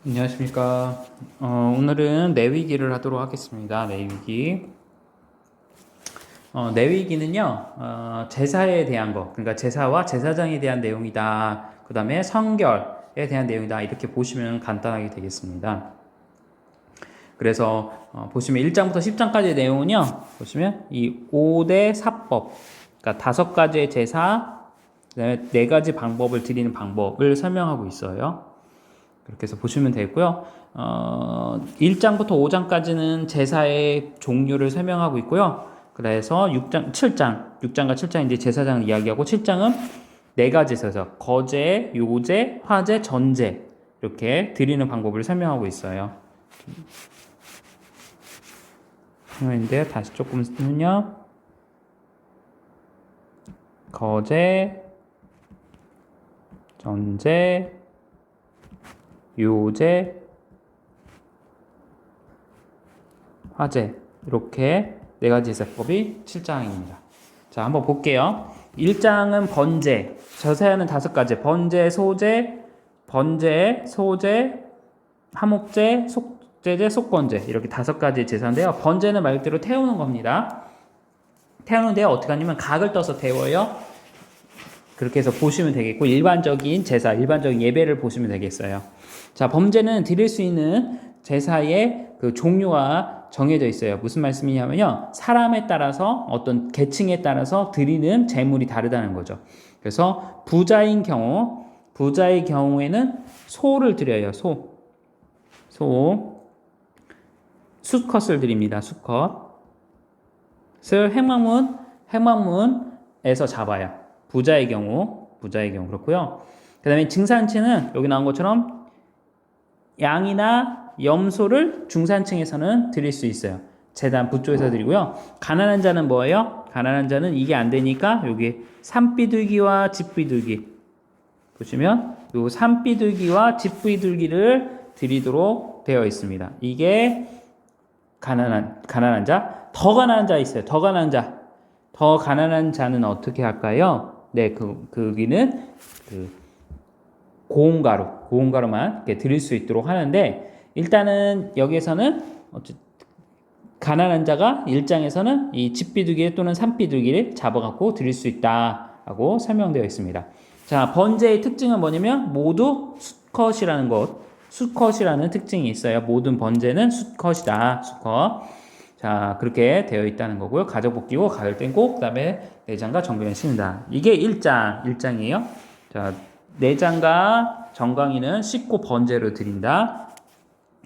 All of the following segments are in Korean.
안녕하십니까. 오늘은 내위기를 하도록 하겠습니다. 내위기. 내위기는요, 제사에 대한 거, 그러니까 제사와 제사장에 대한 내용이다. 그 다음에 성결에 대한 내용이다. 이렇게 보시면 간단하게 되겠습니다. 그래서 보시면 1장부터 10장까지의 내용은요, 보시면 이 5대 사법, 그러니까 5가지의 제사, 그다음에 4가지 방법을 드리는 방법을 설명하고 있어요. 그렇게 해서 보시면 되고요. 1장부터 5장까지는 제사의 종류를 설명하고 있고요. 그래서 6장, 6장과 7장 이제 제사장 이야기하고 7장은 4가지 제사, 거제, 요제, 화제, 전제 이렇게 드리는 방법을 설명하고 있어요. 인데 다시 조금 쓰면요. 거제, 전제, 요제, 화제 이렇게 4가지 제사법이 7장입니다. 자, 한번 볼게요. 1장은 번제, 제사에는 5가지, 번제, 소제, 화목제, 속제제, 속건제 이렇게 5가지 제사인데요. 번제는 말 그대로 태우는 겁니다. 태우는데요, 어떻게 하냐면 각을 떠서 태워요. 그렇게 해서 보시면 되겠고, 일반적인 제사, 일반적인 예배를 보시면 되겠어요. 자, 번제는 드릴 수 있는 제사의 그 종류가 정해져 있어요. 무슨 말씀이냐면요, 사람에 따라서 어떤 계층에 따라서 드리는 제물이 다르다는 거죠. 그래서 부자의 경우에는 소를 드려요. 수컷을 드립니다. 수컷을 행방문에서 잡아요. 부자의 경우 그렇고요. 그 다음에 증산체는 여기 나온 것처럼 양이나 염소를 중산층에서는 드릴 수 있어요. 제단 부쪽에서 드리고요. 가난한 자는 뭐예요? 가난한 자는 이게 안 되니까 여기 산비둘기와 집비둘기 보시면 요 산비둘기와 집비둘기를 드리도록 되어 있습니다. 이게 가난한 자. 더 가난한 자 있어요. 더 가난한 자는 어떻게 할까요? 네, 거기는 고운가루만 이렇게 드릴 수 있도록 하는데, 일단은 여기에서는 가난한 자가 1장에서는 이 집비둘기 또는 산비둘기를 잡아갖고 드릴 수 있다라고 설명되어 있습니다. 자, 번제의 특징은 뭐냐면 모두 수컷이라는 특징이 있어요. 모든 번제는 수컷이다. 자, 그렇게 되어 있다는 거고요. 가적 벗기고 가를 떼고 그다음에 내장과 정강이를 씻는다. 이게 1장이에요. 자, 내장과 정강이는 씻고 번제로 드린다.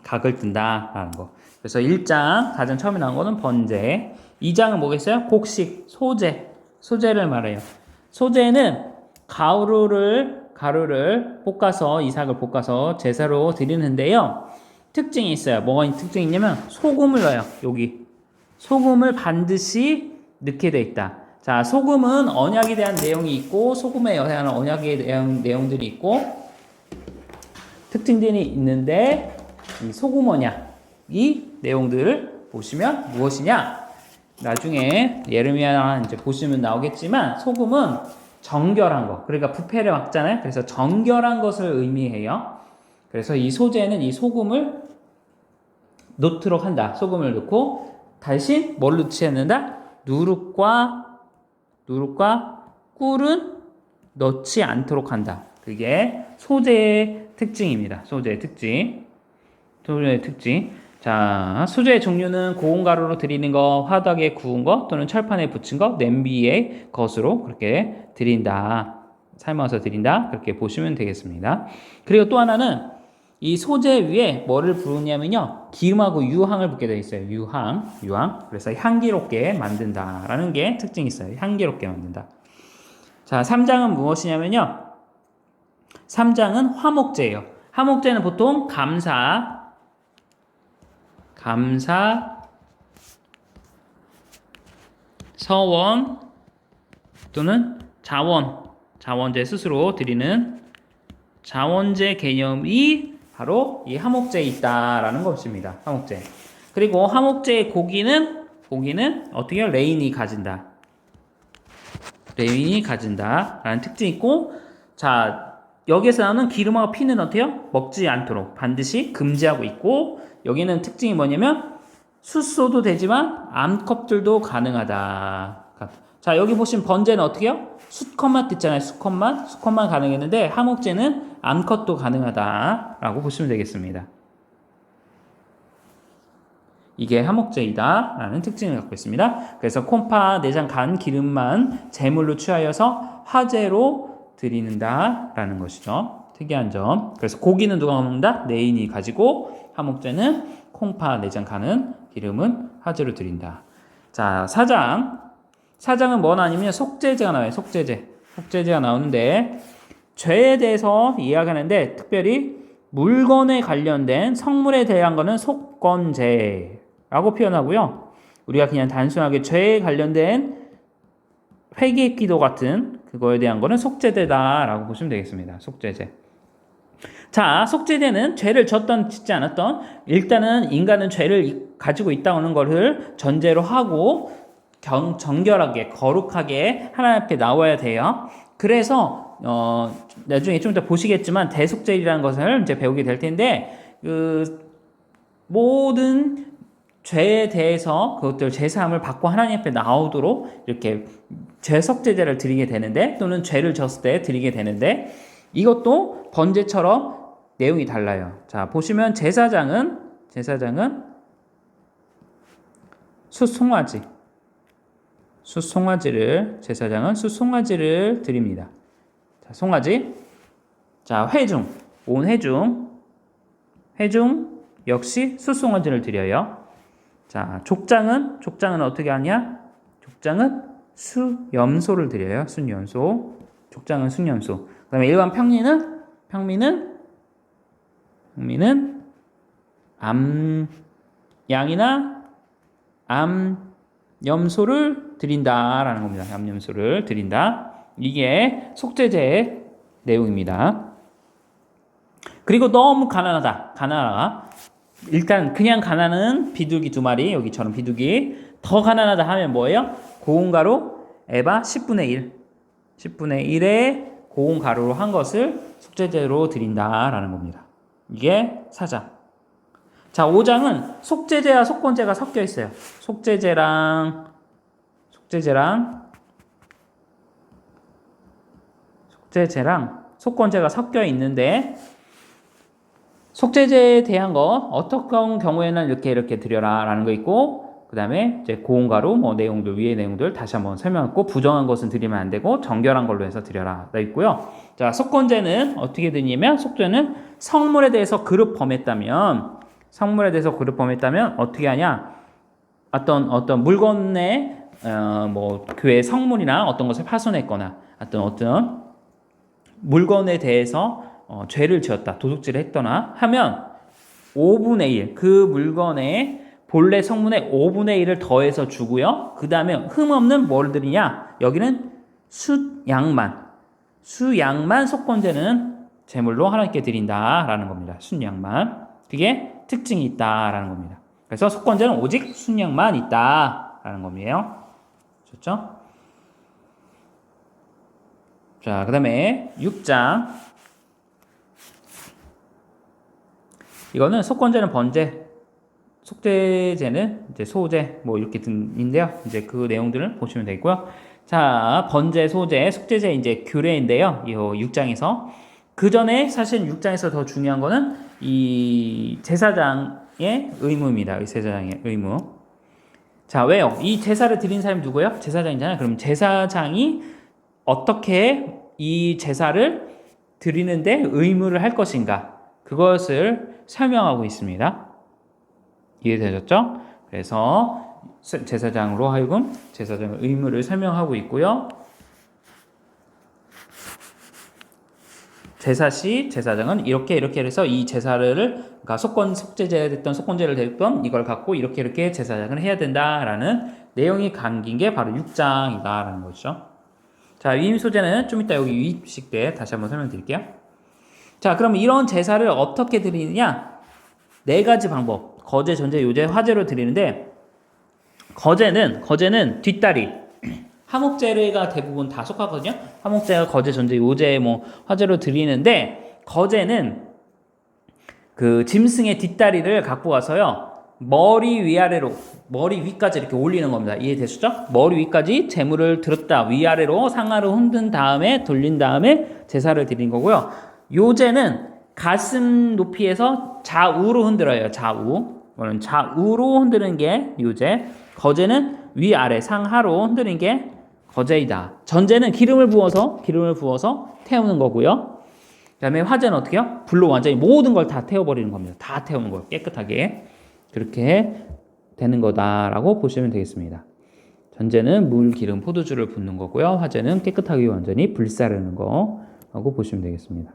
각을 뜬다 라는 거. 그래서 1장 가장 처음에 나온 거는 번제. 2장은 뭐겠어요? 곡식, 소제를 말해요. 소제는 가루를 볶아서, 이삭을 볶아서 제사로 드리는데요. 특징이 있어요. 뭐가 특징이 있냐면 소금을 넣어요. 여기 소금을 반드시 넣게 돼 있다. 자, 소금은 언약에 대한 내용이 있고 소금에 대한 언약에 대한 내용들이 있고 특징들이 있는데, 이 소금 언약 이 내용들을 보시면 무엇이냐? 나중에 예레미야 이제 보시면 나오겠지만 소금은 정결한 거, 그러니까 부패를 막잖아요. 그래서 정결한 것을 의미해요. 그래서 이 소제는 이 소금을 넣도록 한다. 소금을 넣고 대신 뭘 넣지 않는다? 누룩과 꿀은 넣지 않도록 한다. 그게 소제의 특징입니다. 소제의 특징. 자, 수제의 종류는 고운 가루로 드리는 거, 화덕에 구운 거, 또는 철판에 붙인 거, 냄비의 것으로 그렇게 드린다. 삶아서 드린다. 그렇게 보시면 되겠습니다. 그리고 또 하나는 이 소제 위에 뭐를 부르냐면요, 기름하고 유황을 붓게 되어 있어요. 유황. 그래서 향기롭게 만든다라는 게 특징이 있어요. 향기롭게 만든다. 자, 3장은 무엇이냐면요, 3장은 화목제예요. 화목제는 보통 감사, 서원 또는 자원제 스스로 드리는 자원제 개념이 바로 이 화목제에 있다라는 것입니다. 화목제. 그리고 화목제의 고기는 어떻게 해요? 레인이 가진다라는 특징이 있고, 자, 여기에서 나오는 기름하고 피는 어때요? 먹지 않도록 반드시 금지하고 있고, 여기는 특징이 뭐냐면 숫소도 되지만 암컷들도 가능하다. 자, 여기 보시면 번제는 어떻게 해요? 수컷만 있잖아요. 수컷만 가능했는데 하목제는 암컷도 가능하다라고 보시면 되겠습니다. 이게 하목제이다라는 특징을 갖고 있습니다. 그래서 콩파, 내장, 간, 기름만 제물로 취하여서 화제로 드리는다라는 것이죠. 특이한 점. 그래서 고기는 누가 먹는다? 내인이 가지고, 하목제는 콩파, 내장, 간은, 기름은 화제로 드린다. 자, 사장은 뭐나 아니면 속죄제가 나와요. 속죄제가 나오는데, 죄에 대해서 이야기하는데 특별히 물건에 관련된 성물에 대한 거는 속건제라고 표현하고요. 우리가 그냥 단순하게 죄에 관련된 회개 기도 같은 그거에 대한 거는 속죄제다라고 보시면 되겠습니다. 속죄제. 자, 속죄제는 죄를 졌던 짓지 않았던, 일단은 인간은 죄를 가지고 있다는 것을 전제로 하고 정결하게 거룩하게 하나님 앞에 나와야 돼요. 그래서 나중에 좀 더 보시겠지만 대속죄라는 것을 이제 배우게 될 텐데, 모든 죄에 대해서 그것들 제사함을 받고 하나님 앞에 나오도록 이렇게 죄속죄제를 드리게 되는데, 또는 죄를 졌을 때 드리게 되는데, 이것도 번제처럼 내용이 달라요. 자, 보시면 제사장은 제사장은 숫송아지를 드립니다. 자, 송아지. 자, 온 회중 역시 숫송아지를 드려요. 자, 족장은 어떻게 하냐? 족장은 수염소를 드려요. 족장은 순염소. 그다음에 일반 평민은 양이나 암염소를 드린다라는 겁니다. 암염소를 드린다. 이게 속죄제의 내용입니다. 그리고 너무 가난하다. 일단 그냥 가난은 비둘기 2마리, 여기처럼 비둘기. 더 가난하다 하면 뭐예요? 고운 가루 에바 10분의 1의 고운 가루로 한 것을 속죄제로 드린다라는 겁니다. 이게 사장. 자, 5장은 속죄제와 속건제가 섞여 있어요. 속죄제랑 속건제가 섞여 있는데, 속죄제에 대한 거 어떤 경우에는 이렇게 드려라라는 거 있고, 그 다음에 이제 고운 가루 내용들, 위의 내용들 다시 한번 설명했고, 부정한 것은 드리면 안 되고 정결한 걸로 해서 드려라 돼 있고요. 자, 속건제는 어떻게 드리냐면, 속죄는 성물에 대해서 그릇 범했다면 어떻게 하냐? 어떤 물건에 교회 성물이나 어떤 것을 파손했거나 어떤 물건에 대해서 죄를 지었다, 도둑질을 했거나 하면 5분의 1, 그 물건의 본래 성문의 5분의 1을 더해서 주고요. 그 다음에 흠없는 뭘 드리냐? 여기는 숫양만 속건제는 제물로 하나님께 드린다라는 겁니다. 숫양만. 그게 특징이 있다라는 겁니다. 그래서 속건제는 오직 숫양만 있다라는 겁니다. 좋죠? 자, 그 다음에 6장. 이거는 속건제는 번제, 속죄제는 이제 소제, 이렇게 등인데요. 이제 그 내용들을 보시면 되고요. 자, 번제, 소제, 속죄제 이제 규례인데요. 이 6장에서. 그 전에 사실 6장에서 더 중요한 거는 이 제사장의 의무입니다. 제사장의 의무. 자, 왜요? 이 제사를 드린 사람이 누구예요? 제사장이잖아요. 그럼 제사장이 어떻게 이 제사를 드리는데 의무를 할 것인가? 그것을 설명하고 있습니다. 이해되셨죠? 그래서 제사장으로 하여금 제사장의 의무를 설명하고 있고요. 제사시 제사장은 이렇게 해서 이 제사를, 그러니까 속죄제가 됐던 속건제를 됐던 이걸 갖고 이렇게 제사장을 해야 된다라는 내용이 담긴 게 바로 6장이다라는 거죠. 자, 위임 소제는 좀 이따 여기 유입식 때 다시 한번 설명드릴게요. 자, 그럼 이런 제사를 어떻게 드리느냐? 4가지 방법. 거제, 전제, 요제, 화제로 드리는데, 거제는 뒷다리. 화목제가 대부분 다 속하거든요. 화목제가 거제, 전제, 요제 뭐 화제로 드리는데 거제는 그 짐승의 뒷다리를 갖고 와서요. 머리 위아래로 머리 위까지 이렇게 올리는 겁니다. 이해되시죠? 머리 위까지 재물을 들었다 위아래로 상하로 흔든 다음에 돌린 다음에 제사를 드린 거고요. 요제는 가슴 높이에서 좌우로 흔들어요. 좌우로 흔드는 게 요제. 거제는 위아래 상하로 흔드는 게 거제이다. 전제는 기름을 부어서 태우는 거고요. 그다음에 화제는 어떻게 해요? 불로 완전히 모든 걸 다 태워버리는 겁니다. 다 태우는 거예요. 깨끗하게. 그렇게 되는 거다라고 보시면 되겠습니다. 전제는 물, 기름, 포도주를 붓는 거고요. 화제는 깨끗하게 완전히 불사르는 거라고 보시면 되겠습니다.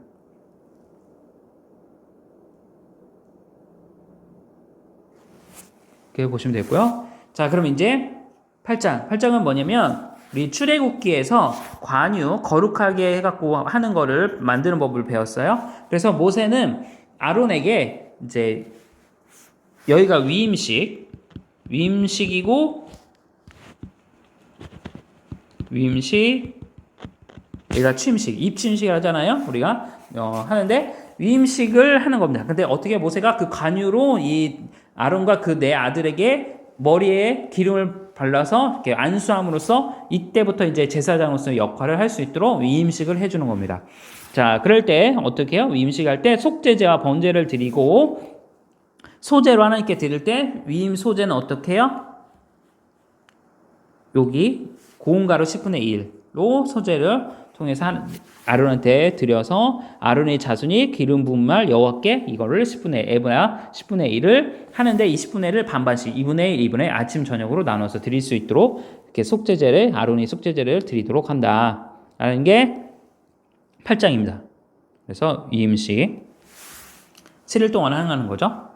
이렇게 보시면 되고요. 자, 그럼 이제 8장. 8장은 뭐냐면 우리 출애굽기에서 관유 거룩하게 해갖고 하는 거를 만드는 법을 배웠어요. 그래서 모세는 아론에게 이제 여기가 위임식이고 여기가 취임식, 입취임식을 하잖아요. 우리가 하는데 위임식을 하는 겁니다. 근데 어떻게 모세가 그 관유로 이 아론과 그 네 아들에게 머리에 기름을 발라서 이렇게 안수함으로써 이때부터 이제 제사장으로서 역할을 할 수 있도록 위임식을 해주는 겁니다. 자, 그럴 때 어떻게 해요? 위임식 할 때 속죄제와 번제를 드리고 소제로 하나님께 드릴 때 위임 소제는 어떻게 해요? 여기 고운 가루 10분의 1로 소제를 통해서 아론한테 드려서 아론의 자손이 기름 부은 말 여호와께 이거를 10분의 에브라 10분의 1을 하는데 이 10분의 1을 반반씩 2분의 1, 2분의 1 아침 저녁으로 나눠서 드릴 수 있도록 이렇게 아론이 속죄제를 드리도록 한다라는 게 8장입니다. 그래서 위임식 7일 동안 하는 거죠.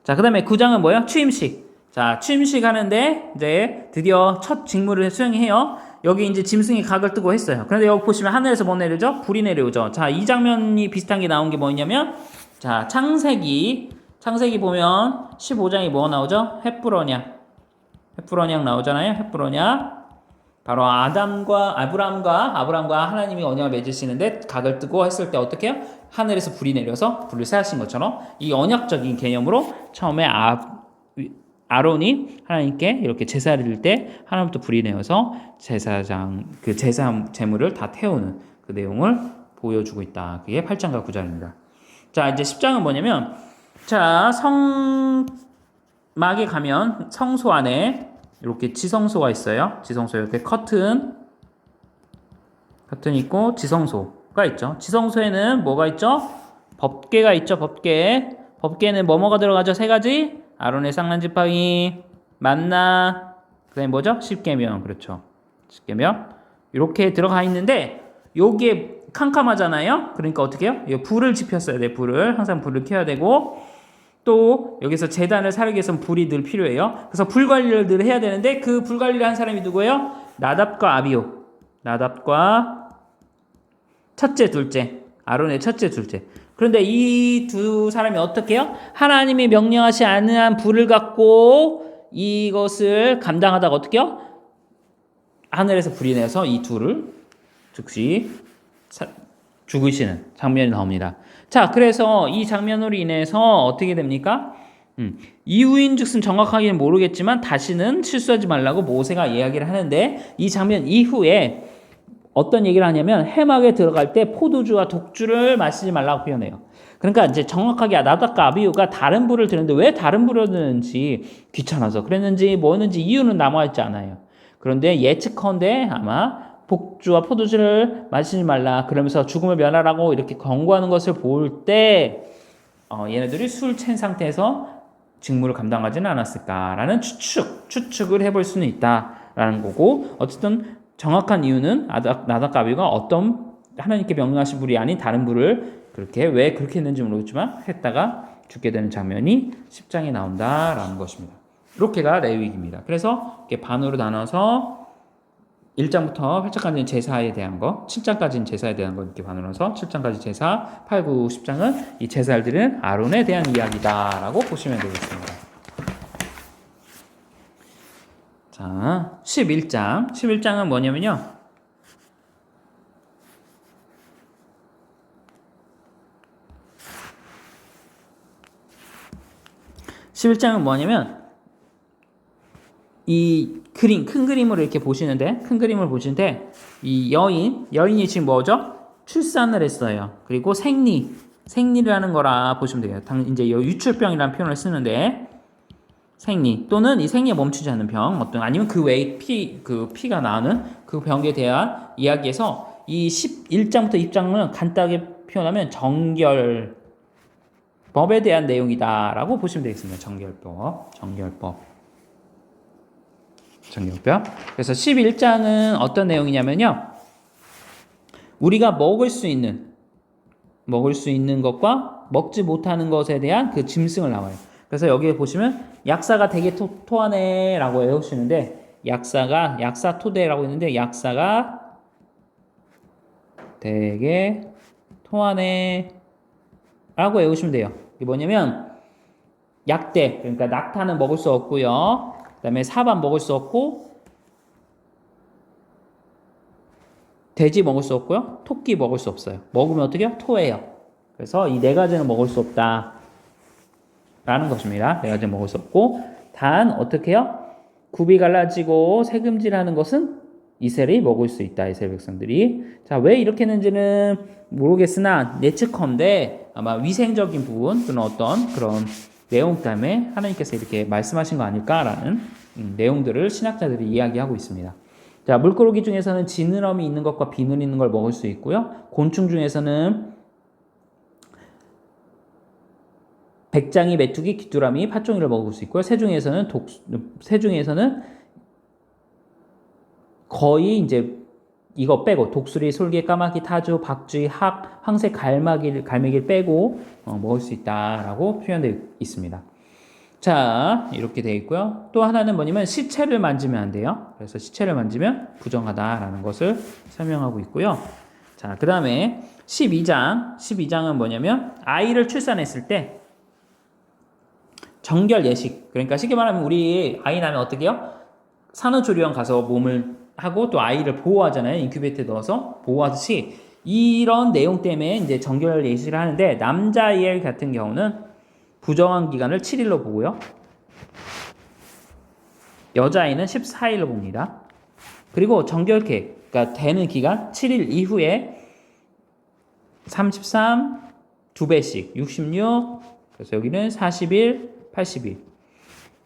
자, 그 다음에 9장은 뭐예요? 취임식. 자, 취임식 하는데 이제 드디어 첫 직무를 수행해요. 여기 이제 짐승이 각을 뜨고 했어요. 그런데 여기 보시면 하늘에서 뭐 내려오죠? 불이 내려오죠. 자, 이 장면이 비슷한 게 나온 게 뭐냐면 자, 창세기 보면 15장이 뭐가 나오죠? 헷브론약 나오잖아요. 헷브론약. 바로 아브람과 하나님이 언약을 맺으시는데 각을 뜨고 했을 때 어떻게 해요? 하늘에서 불이 내려서 불을 쇠하신 것처럼 이 언약적인 개념으로 처음에 아론이 하나님께 이렇게 제사를 드릴 때 하나님부터 불이 내어서 제사 제물을 다 태우는 그 내용을 보여주고 있다. 그게 8장과 9장입니다. 자, 이제 10장은 뭐냐면 자, 성막에 가면 성소 안에 이렇게 지성소가 있어요. 지성소 이렇게 커튼 있고 지성소가 있죠. 지성소에는 뭐가 있죠? 법궤가 있죠. 법궤는 뭐가 들어가죠? 세 가지. 아론의 쌍난 지팡이, 만나, 그다음에 뭐죠? 십계명. 그렇죠. 십계명. 이렇게 들어가 있는데 여기에 캄캄하잖아요. 그러니까 어떻게 해요? 불을 지폈어야 돼. 항상 불을 켜야 되고 또 여기서 제단을 사르기 위해서는 불이 늘 필요해요. 그래서 불 관리를 늘 해야 되는데 그 불 관리를 한 사람이 누구예요? 나답과 아비후. 나답과 첫째, 둘째. 아론의 첫째, 둘째. 그런데 이 두 사람이 어떻게 해요? 하나님이 명령하지 않은 한 불을 갖고 이것을 감당하다가 어떻게 해요? 하늘에서 불이 내서 이 둘을 즉시 죽으시는 장면이 나옵니다. 자, 그래서 이 장면으로 인해서 어떻게 됩니까? 이후인즉슨 정확하게는 모르겠지만 다시는 실수하지 말라고 모세가 이야기를 하는데 이 장면 이후에 어떤 얘기를 하냐면 해막에 들어갈 때 포도주와 독주를 마시지 말라고 표현해요. 그러니까 이제 정확하게 나답과 아비후가 다른 불을 드는데 왜 다른 불을 드는지 귀찮아서 그랬는지 뭐였는지 이유는 남아있지 않아요. 그런데 예측컨대 아마 복주와 포도주를 마시지 말라 그러면서 죽음을 면하라고 이렇게 권고하는 것을 볼 때 얘네들이 술 취한 상태에서 직무를 감당하지는 않았을까라는 추측을 해볼 수는 있다라는 거고 어쨌든 정확한 이유는 나답과 아비후가 어떤 하나님께 명령하신 불이 아닌 다른 불을 왜 그렇게 했는지 모르겠지만 했다가 죽게 되는 장면이 10장에 나온다라는 것입니다. 이렇게가 레위기입니다. 그래서 이렇게 반으로 나눠서 1장부터 8장까지는 제사에 대한 거, 7장까지는 제사에 대한 거 이렇게 반으로 나눠서 7장까지 제사, 8, 9, 10장은 이 제사를 드리는 아론에 대한 이야기다라고 보시면 되겠습니다. 자, 11장. 11장은 뭐냐면요. 11장은 뭐냐면 이 그림, 큰 그림을 이렇게 보시는데, 큰 그림을 보시는데 이 여인이 지금 뭐죠? 출산을 했어요. 그리고 생리라는 거라 보시면 돼요. 이제 유출병이라는 표현을 쓰는데 생리 또는 이 생리에 멈추지 않는 병, 어떤 아니면 그 외에 피가 나오는 그 병에 대한 이야기에서 이 11장부터 2장은 간단하게 표현하면 정결법에 대한 내용이다라고 보시면 되겠습니다. 정결법. 그래서 11장은 어떤 내용이냐면요. 우리가 먹을 수 있는 것과 먹지 못하는 것에 대한 그 짐승을 나와요. 그래서 여기에 보시면 약사가 되게 토하네라고 외우시는데 약사토대라고 있는데 약사가 되게 토하네라고 외우시면 돼요. 이게 뭐냐면 약대, 그러니까 낙타는 먹을 수 없고요. 그다음에 사밥 먹을 수 없고 돼지 먹을 수 없고요. 토끼 먹을 수 없어요. 먹으면 어떻게 해요? 토해요. 그래서 이 네 가지는 먹을 수 없다 라는 것입니다. 네 가지는 먹을 수 없고 단 어떻게 해요? 굽이 갈라지고 새금질하는 것은 이스라엘이 먹을 수 있다. 이스라엘 백성들이. 자, 왜 이렇게 했는지는 모르겠으나 예측컨대 아마 위생적인 부분 또는 어떤 그런 내용 때문에 하나님께서 이렇게 말씀하신 거 아닐까라는 내용들을 신학자들이 이야기하고 있습니다. 자, 물고기 중에서는 지느러미 있는 것과 비늘 있는 걸 먹을 수 있고요. 곤충 중에서는 백장이, 메뚜기, 귀뚜라미, 팥종이를 먹을 수 있고요. 새 중에서는 거의 이제 이거 빼고 독수리, 솔개, 까마귀, 타조, 박쥐, 학, 황새, 갈매기를 빼고 먹을 수 있다라고 표현되어 있습니다. 자, 이렇게 되어 있고요. 또 하나는 뭐냐면 시체를 만지면 안 돼요. 그래서 시체를 만지면 부정하다라는 것을 설명하고 있고요. 자, 그 다음에 12장은 뭐냐면 아이를 출산했을 때 정결 예식. 그러니까 쉽게 말하면 우리 아이 나면 어떻게 해요? 산후조리원 가서 몸을 하고 또 아이를 보호하잖아요. 인큐베이터에 넣어서 보호하듯이 이런 내용 때문에 이제 정결 예식을 하는데 남자아이 같은 경우는 부정한 기간을 7일로 보고요. 여자아이는 14일로 봅니다. 그리고 정결케, 그러니까 되는 기간 7일 이후에 33, 2배씩, 66, 그래서 여기는 40일, 80일.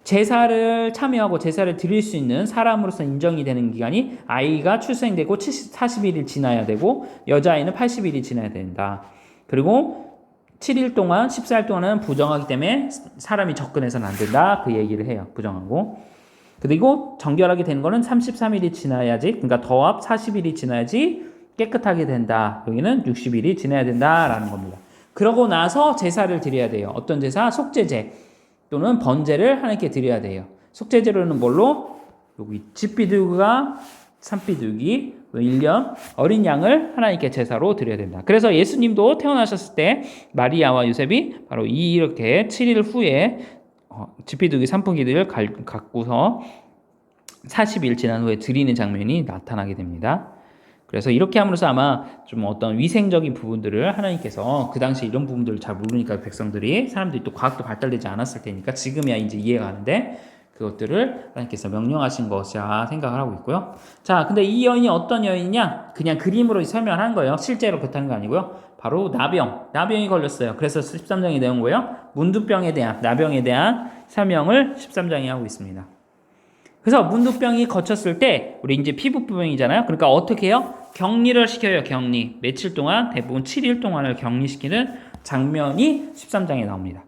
제사를 참여하고 제사를 드릴 수 있는 사람으로서 인정이 되는 기간이 아이가 출생되고 40일이 지나야 되고 여자아이는 80일이 지나야 된다. 그리고 7일 동안 14일 동안은 부정하기 때문에 사람이 접근해서는 안 된다. 그 얘기를 해요. 부정하고. 그리고 정결하게 되는 거는 33일이 지나야지, 그러니까 더합 40일이 지나야지 깨끗하게 된다. 여기는 60일이 지나야 된다라는 겁니다. 그러고 나서 제사를 드려야 돼요. 어떤 제사? 속죄제 또는 번제를 하나님께 드려야 돼요. 속죄제로는 뭘로? 여기 집비둘기가 산비둘기 1년 어린 양을 하나님께 제사로 드려야 된다. 그래서 예수님도 태어나셨을 때 마리아와 요셉이 바로 이렇게 7일 후에 집비둘기 산풍기들을 갖고서 40일 지난 후에 드리는 장면이 나타나게 됩니다. 그래서 이렇게 함으로써 아마 좀 어떤 위생적인 부분들을 하나님께서 그 당시 이런 부분들을 잘 모르니까 백성들이 사람들이 또 과학도 발달되지 않았을 테니까 지금이야 이제 이해가 가는데 그것들을 하나님께서 명령하신 것이라 생각을 하고 있고요. 자, 근데 이 여인이 어떤 여인이냐? 그냥 그림으로 설명한 거예요. 실제로 그렇다는 거 아니고요. 바로 나병이 걸렸어요. 그래서 13장에 내온 거예요. 나병에 대한 설명을 13장에 하고 있습니다. 그래서 문두병이 거쳤을 때 우리 이제 피부병이잖아요. 그러니까 어떻게 해요? 격리를 시켜요. 격리. 며칠 동안, 대부분 7일 동안을 격리시키는 장면이 13장에 나옵니다.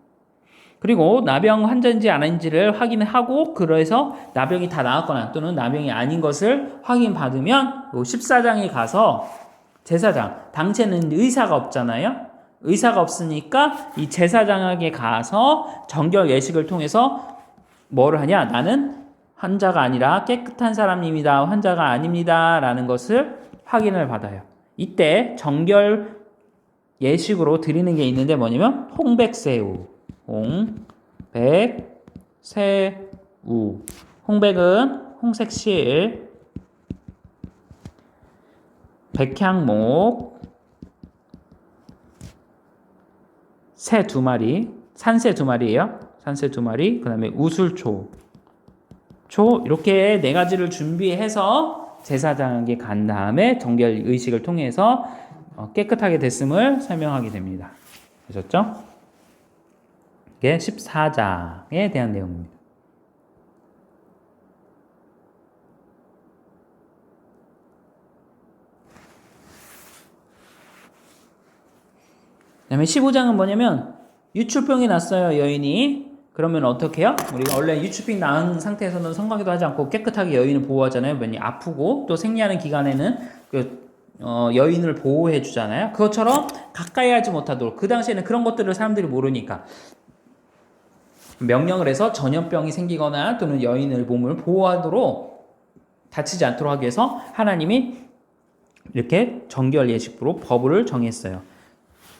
그리고 나병 환자인지 아닌지를 확인하고 그래서 나병이 다 나았거나 또는 나병이 아닌 것을 확인받으면 14장에 가서 제사장, 당시에는 의사가 없잖아요. 의사가 없으니까 이 제사장에게 가서 정결 예식을 통해서 뭐를 하냐? 나는 환자가 아니라 깨끗한 사람입니다. 환자가 아닙니다. 라는 것을 확인을 받아요. 이때 정결 예식으로 드리는 게 있는데 뭐냐면 홍백새우. 홍백새우. 홍백은 홍색 실, 백향목, 새 2마리, 산새 2마리예요. 산새 2마리, 그 다음에 우술초, 이렇게 4가지를 준비해서 제사장에게 간 다음에 정결 의식을 통해서 깨끗하게 됐음을 설명하게 됩니다. 되셨죠? 이게 14장에 대한 내용입니다. 그 다음에 15장은 뭐냐면 유출병이 났어요, 여인이. 그러면 어떻게 해요? 우리가 원래 유출병 나은 상태에서는 성관계도 하지 않고 깨끗하게 여인을 보호하잖아요. 많이 아프고 또 생리하는 기간에는 여인을 보호해 주잖아요. 그것처럼 가까이 하지 못하도록, 그 당시에는 그런 것들을 사람들이 모르니까 명령을 해서 전염병이 생기거나 또는 여인의 몸을 보호하도록, 다치지 않도록 하기 위해서 하나님이 이렇게 정결 예식부로 법을 정했어요.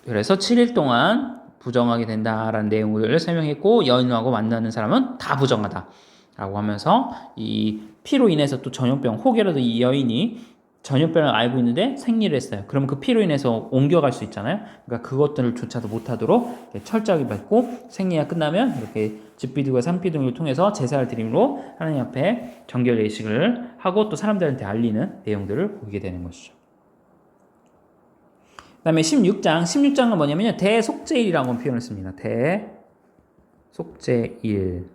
그래서 7일 동안 부정하게 된다라는 내용을 설명했고, 여인하고 만나는 사람은 다 부정하다라고 하면서 이 피로 인해서 또 전염병, 혹여라도 이 여인이 전염병을 알고 있는데 생리를 했어요. 그러면 그 피로 인해서 옮겨갈 수 있잖아요. 그러니까 그것들조차도 못하도록 철저하게 밟고, 생리가 끝나면 이렇게 집비등과 산비등을 통해서 제사를 드림으로 하나님 앞에 정결 예식을 하고 또 사람들한테 알리는 내용들을 보게 되는 것이죠. 그 다음에 16장은 뭐냐면요, 대속죄일이라고 표현을 씁니다. 대속죄일이라고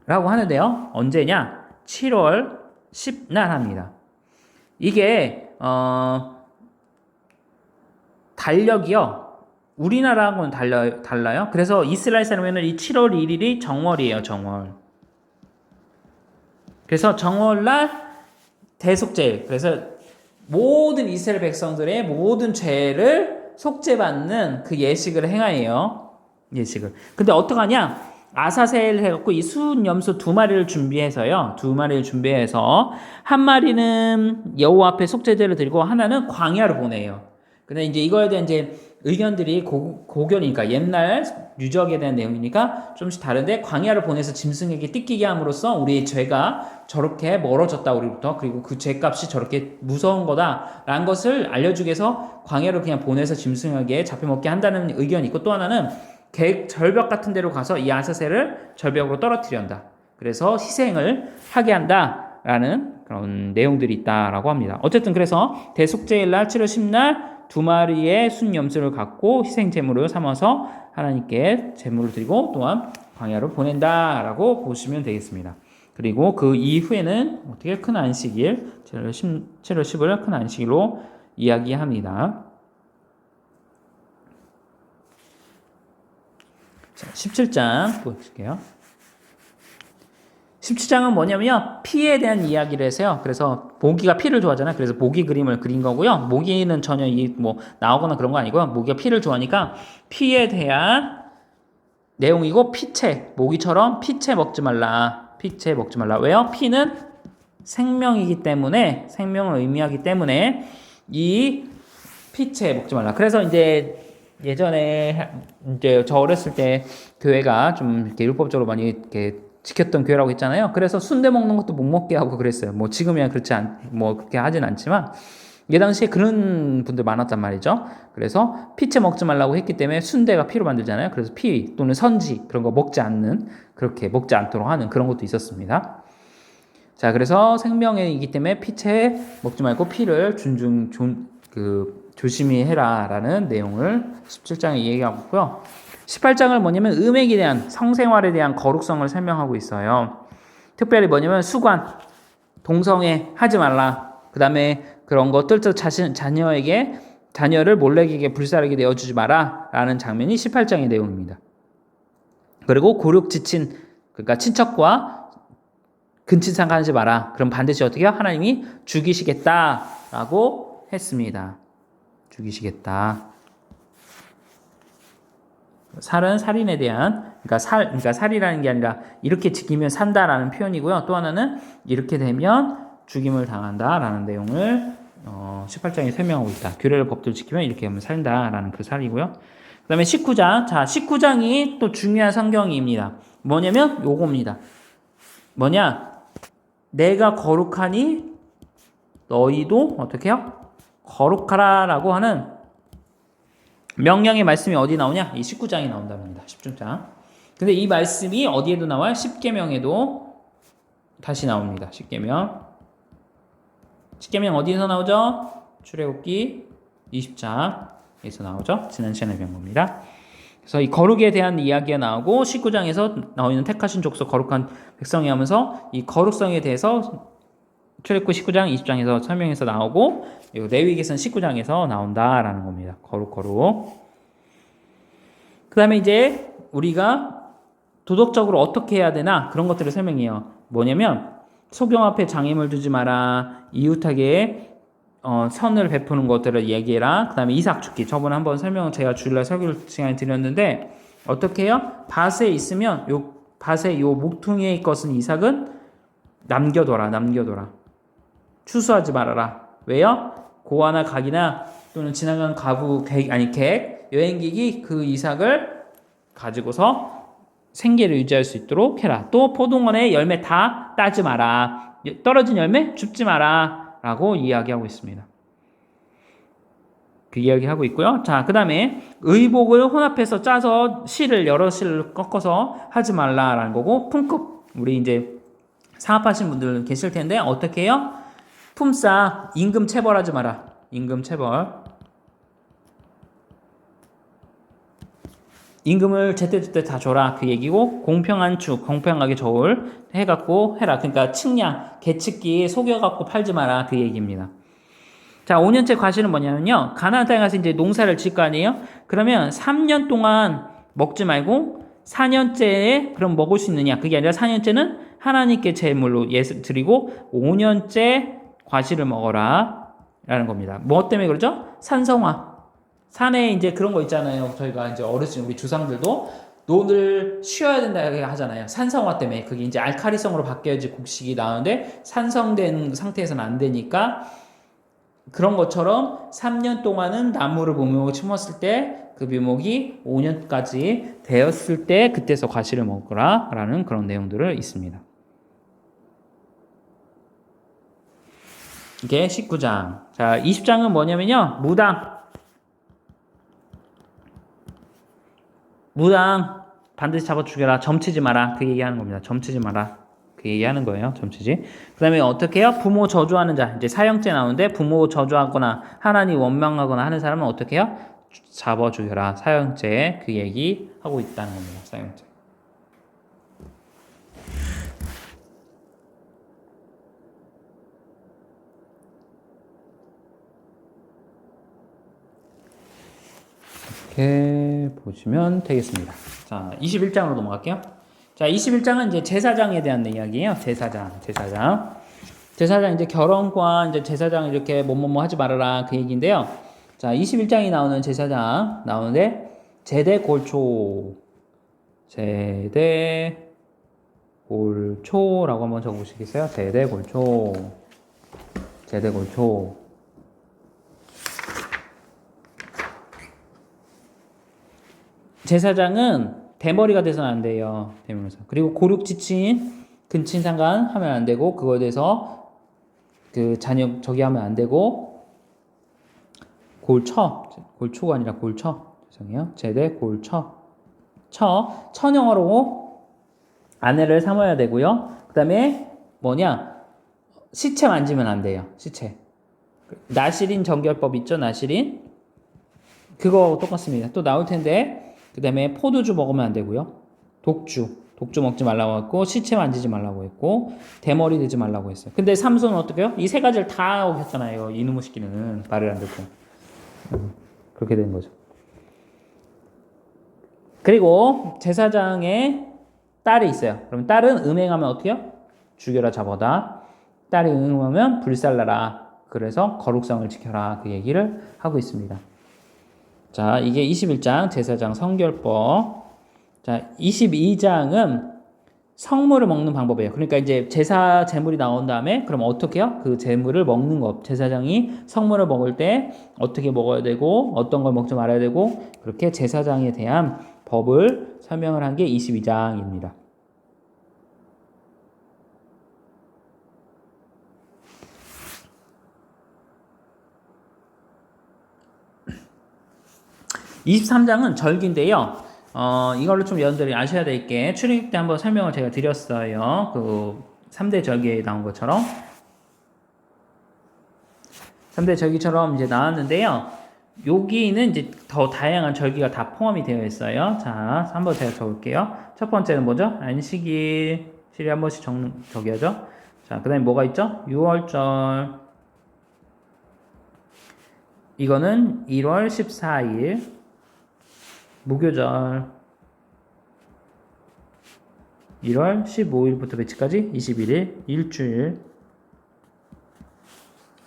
하는데요, 언제냐? 7월 10날 합니다. 이게 달력이요, 우리나라하고는 달라요. 그래서 이스라엘 사람에는 이 7월 1일이 정월이에요, 정월. 그래서 정월날 대속죄일, 그래서 모든 이스라엘 백성들의 모든 죄를 속죄받는 그 예식을 행하여요. 예식을. 근데 어떡하냐? 아사셀 해갖고 이 순염소 2마리를 준비해서요. 2마리를 준비해서 한 마리는 여호와 앞에 속죄제를 드리고 하나는 광야로 보내요. 근데 이제 이거에 대한 이제 의견들이 고견이니까, 옛날 유적에 대한 내용이니까 좀씩 다른데, 광야를 보내서 짐승에게 띠끼게 함으로써 우리의 죄가 저렇게 멀어졌다, 우리부터. 그리고 그 죄값이 저렇게 무서운 거다라는 것을 알려주기 위해서 광야를 그냥 보내서 짐승에게 잡혀먹게 한다는 의견이 있고, 또 하나는 절벽 같은 데로 가서 이 아사셀을 절벽으로 떨어뜨려 한다. 그래서 희생을 하게 한다라는 그런 내용들이 있다라고 합니다. 어쨌든 그래서 대속죄일 날 7월 10날 2마리의 순염소를 갖고 희생 제물을 삼아서 하나님께 제물을 드리고 또한 광야로 보낸다라고 보시면 되겠습니다. 그리고 그 이후에는 어떻게 큰 안식일, 7월 10을 큰 안식일로 이야기합니다. 자, 17장 볼게요. 17장은 뭐냐면요, 피에 대한 이야기를 해서요. 그래서 모기가 피를 좋아하잖아요. 그래서 모기 그림을 그린 거고요. 모기는 전혀 나오거나 그런 거 아니고요. 모기가 피를 좋아하니까 피에 대한 내용이고, 피채, 모기처럼 피채 먹지 말라. 피채 먹지 말라. 왜요? 피는 생명이기 때문에, 생명을 의미하기 때문에 이 피채 먹지 말라. 그래서 이제 예전에 이제 저 어렸을 때 교회가 좀 이렇게 율법적으로 많이 이렇게 지켰던 교회라고 했잖아요. 그래서 순대 먹는 것도 못 먹게 하고 그랬어요. 지금이야 그렇게 하진 않지만, 이 당시에 그런 분들 많았단 말이죠. 그래서 피채 먹지 말라고 했기 때문에 순대가 피로 만들잖아요. 그래서 피 또는 선지 그런 거 그렇게 먹지 않도록 하는 그런 것도 있었습니다. 자, 그래서 생명이기 때문에 피채 먹지 말고 피를 조심히 해라라는 내용을 17장에 얘기하고 있고요. 18장을 뭐냐면 음행에 대한, 성생활에 대한 거룩성을 설명하고 있어요. 특별히 뭐냐면 수관, 동성애 하지 말라. 그 다음에 그런 것들, 자녀를 몰래에게 불사르게 내어주지 마라 라는 장면이 18장의 내용입니다. 그리고 고륙지친, 그러니까 친척과 근친상 하지 마라. 그럼 반드시 어떻게 해요? 하나님이 죽이시겠다라고 했습니다. 죽이시겠다. 살은 살인에 대한, 그러니까 살이라는 게 아니라 이렇게 지키면 산다라는 표현이고요. 또 하나는 이렇게 되면 죽임을 당한다라는 내용을 18장에 설명하고 있다. 규례를 법도를 지키면 이렇게 하면 산다라는 그 살이고요. 그 다음에 19장. 자, 19장이 또 중요한 성경입니다. 뭐냐면 요겁니다. 뭐냐? 내가 거룩하니 너희도 어떻게 해요? 거룩하라 라고 하는 명령의 말씀이 어디 나오냐? 이 19장이 나온답니다. 10장. 근데 이 말씀이 어디에도 나와요? 10계명에도 다시 나옵니다. 10계명. 10계명 어디에서 나오죠? 출애굽기 20장에서 나오죠. 지난 시간에 배운 겁니다. 그래서 이 거룩에 대한 이야기가 나오고 19장에서 나오는 택하신 족속 거룩한 백성이 하면서 이 거룩성에 대해서 출애굽기 19장, 20장에서 설명해서 나오고 레위기선 19장에서 나온다라는 겁니다. 거룩. 그 다음에 이제 우리가 도덕적으로 어떻게 해야 되나 그런 것들을 설명해요. 뭐냐면 소경 앞에 장애물 두지 마라. 이웃에게 선을 베푸는 것들을 얘기해라. 그 다음에 이삭 죽기. 저번에 한번 제가 주일날 설교 시간에 드렸는데 어떻게 해요? 밭에 있으면 밭에 요 목퉁이의 것은 이삭은 남겨둬라. 추수하지 말아라. 왜요? 고아나 각이나 또는 지나간 객, 여행객이 그 이삭을 가지고서 생계를 유지할 수 있도록 해라. 또 포도원의 열매 다 따지 마라. 떨어진 열매 줍지 마라. 라고 이야기하고 있습니다. 그 이야기하고 있고요. 자, 그 다음에 의복을 혼합해서 짜서 여러 실을 꺾어서 하지 말라라는 거고, 품급. 우리 이제 사업하신 분들 계실 텐데 어떻게 해요? 품삯, 임금 체벌하지 마라. 임금 체벌. 임금을 제때제때 다 줘라. 그 얘기고, 공평한 축, 공평하게 저울 해갖고 해라. 그러니까 측량, 계측기 속여갖고 팔지 마라. 그 얘기입니다. 자, 5년째 과실은 뭐냐면요. 가나안 땅에 가서 이제 농사를 질 거 아니에요? 그러면 3년 동안 먹지 말고 4년째에 그럼 먹을 수 있느냐? 그게 아니라 4년째는 하나님께 제물로 드리고 5년째 과실을 먹어라. 라는 겁니다. 뭐 때문에 그러죠? 산성화. 산에 이제 그런 거 있잖아요. 저희가 이제 어르신, 우리 조상들도 논을 쉬어야 된다 하잖아요. 산성화 때문에. 그게 이제 알카리성으로 바뀌어야지 곡식이 나오는데 산성된 상태에서는 안 되니까 그런 것처럼 3년 동안은 나무를 묘목을 심었을 때 그 묘목이 5년까지 되었을 때 그때서 과실을 먹으라 라는 그런 내용들을 있습니다. 이게 19장. 자, 20장은 뭐냐면요. 무당 반드시 잡아 죽여라. 점치지 마라. 그 얘기하는 겁니다. 점치지 마라. 그 얘기하는 거예요. 점치지. 그 다음에 어떻게 해요? 부모 저주하는 자. 이제 사형죄 나오는데 부모 저주하거나 하나님 원망하거나 하는 사람은 어떻게 해요? 잡아 죽여라. 사형죄. 그 얘기 하고 있다는 겁니다. 사형죄. 이렇게 보시면 되겠습니다. 자, 21장으로 넘어갈게요. 자, 21장은 이제 제사장에 대한 이야기예요. 제사장. 이제 결혼과 이제 제사장 이렇게 뭐뭐뭐 하지 말아라 그 얘기인데요. 자, 21장이 나오는 제사장 나오는데 제대골초라고 한번 적어보시겠어요? 제대골초. 제사장은 대머리가 돼서는 안 돼요. 대명사. 그리고 고륙지친, 근친상간 하면 안 되고, 그거에 대해서 저기 하면 안 되고, 골초가 아니라 골처. 죄송해요. 제대 골처. 천영어로 아내를 삼아야 되고요. 그 다음에 시체 만지면 안 돼요. 시체. 나실인 정결법 있죠? 나실인. 그거 똑같습니다. 또 나올 텐데, 그 다음에 포도주 먹으면 안 되고요. 독주 먹지 말라고 했고, 시체 만지지 말라고 했고, 대머리 되지 말라고 했어요. 근데 삼손은 어떻게 해요? 이 세 가지를 다 어겼잖아요. 이놈의 새끼는 말을 안 듣고. 그렇게 된 거죠. 그리고 제사장의 딸이 있어요. 그럼 딸은 음행하면 어떻게 해요? 죽여라 잡아다. 딸이 음행하면 불살라라. 그래서 거룩성을 지켜라. 그 얘기를 하고 있습니다. 자, 이게 21장 제사장 성결법. 자, 22장은 성물을 먹는 방법이에요. 그러니까 이제 제사 제물이 나온 다음에 그럼 어떻게 해요? 그 제물을 먹는 것. 제사장이 성물을 먹을 때 어떻게 먹어야 되고 어떤 걸 먹지 말아야 되고 그렇게 제사장에 대한 법을 설명을 한 게 22장입니다. 23장은 절기인데요. 이걸로 좀 여러분들이 아셔야 될 게 출애굽 때 한번 설명을 제가 드렸어요. 그 3대 절기에 나온 것처럼 3대 절기처럼 이제 나왔는데요. 여기는 이제 더 다양한 절기가 다 포함이 되어 있어요. 자, 한번 제가 적을게요. 첫 번째는 뭐죠? 안식일. 실이 한 번씩 적여야죠. 자, 그 다음에 뭐가 있죠? 6월절. 이거는 1월 14일. 무교절. 1월 15일부터 며칠까지? 21일. 일주일.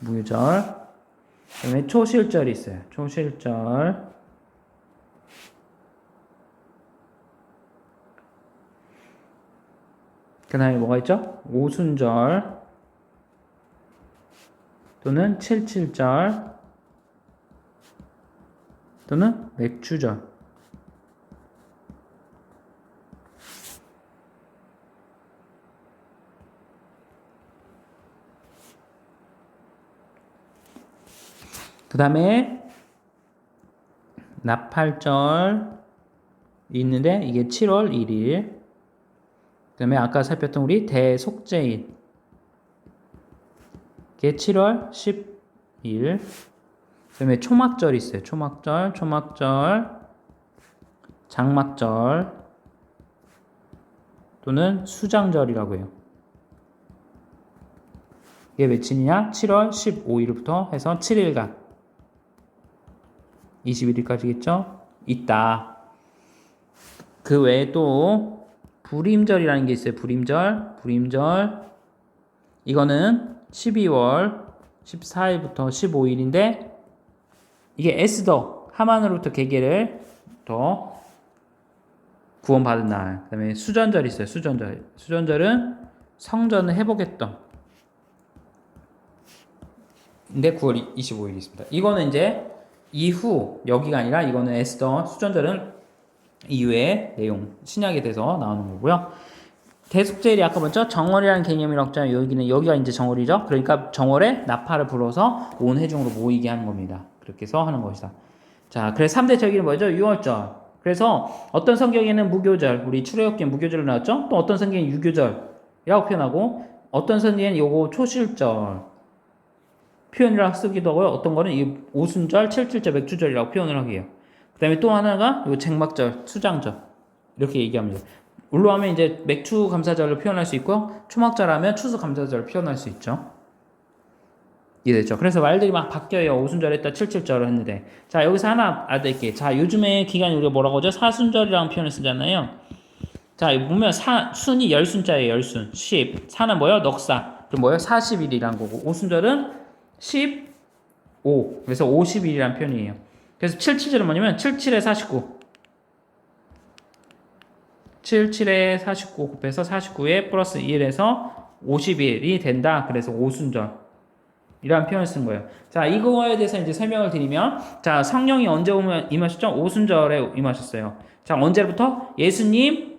무교절. 그 다음에 초실절이 있어요. 초실절. 그 다음에 뭐가 있죠? 오순절. 또는 칠칠절. 또는 맥주절. 그 다음에 나팔절 있는데 이게 7월 1일. 그 다음에 아까 살폈던 우리 대속죄일 이게 7월 10일. 그 다음에 초막절 있어요. 초막절, 장막절 또는 수장절이라고 해요. 이게 며칠이냐? 7월 15일부터 해서 7일간 21일까지겠죠? 있다. 그 외에 또 불임절이라는 게 있어요. 불임절. 이거는 12월 14일부터 15일인데 이게 에스더 하만으로부터 계계를 더 구원받은 날. 그 다음에 수전절 있어요. 수전절은 성전을 회복했던 근데 9월 25일이 있습니다. 이거는 이제 이후 여기가 아니라 이거는 에스더 수전절은 이후의 내용 신약에 대해서 나오는 거고요. 대속죄일이 아까 먼저 정월이라는 개념이라고 했잖아요. 여기가 이제 정월이죠. 그러니까 정월에 나팔을 불어서 온 회중으로 모이게 하는 겁니다. 그렇게 해서 하는 것이다. 자, 그래서 3대 절기는 뭐죠? 6월절. 그래서 어떤 성경에는 무교절, 우리 출애굽기 무교절로 나왔죠. 또 어떤 성경에는 유교절이라고 표현하고 어떤 성경에는 요거 초실절 표현이라고 쓰기도 하고요. 어떤 거는 이 오순절, 칠칠절, 맥주절이라고 표현을 하게 해요. 그 다음에 또 하나가 요 쟁막절, 수장절 이렇게 얘기합니다. 물로 하면 이제 맥주 감사절을 표현할 수 있고 초막절 하면 추수 감사절을 표현할 수 있죠. 이해됐죠? 그래서 말들이 막 바뀌어요. 오순절 했다, 칠칠절을 했는데. 자, 여기서 하나 알아둘게. 자, 요즘에 기간이 우리가 뭐라고 하죠? 사순절이라는 표현을 쓰잖아요. 자, 보면 순이 열순자예요. 열순. 10. 사는 뭐예요? 넉사. 그럼 뭐예요? 40일이란 거고. 오순절은 15. 그래서 50일이란 표현이에요. 그래서 77절은 뭐냐면 77에 49. 77에 49 곱해서 49에 플러스 1에서 50일이 된다. 그래서 오순절. 이라는 표현을 쓴 거예요. 자, 이거에 대해서 이제 설명을 드리면, 자, 성령이 언제 임하셨죠? 오순절에 임하셨어요. 자, 언제부터? 예수님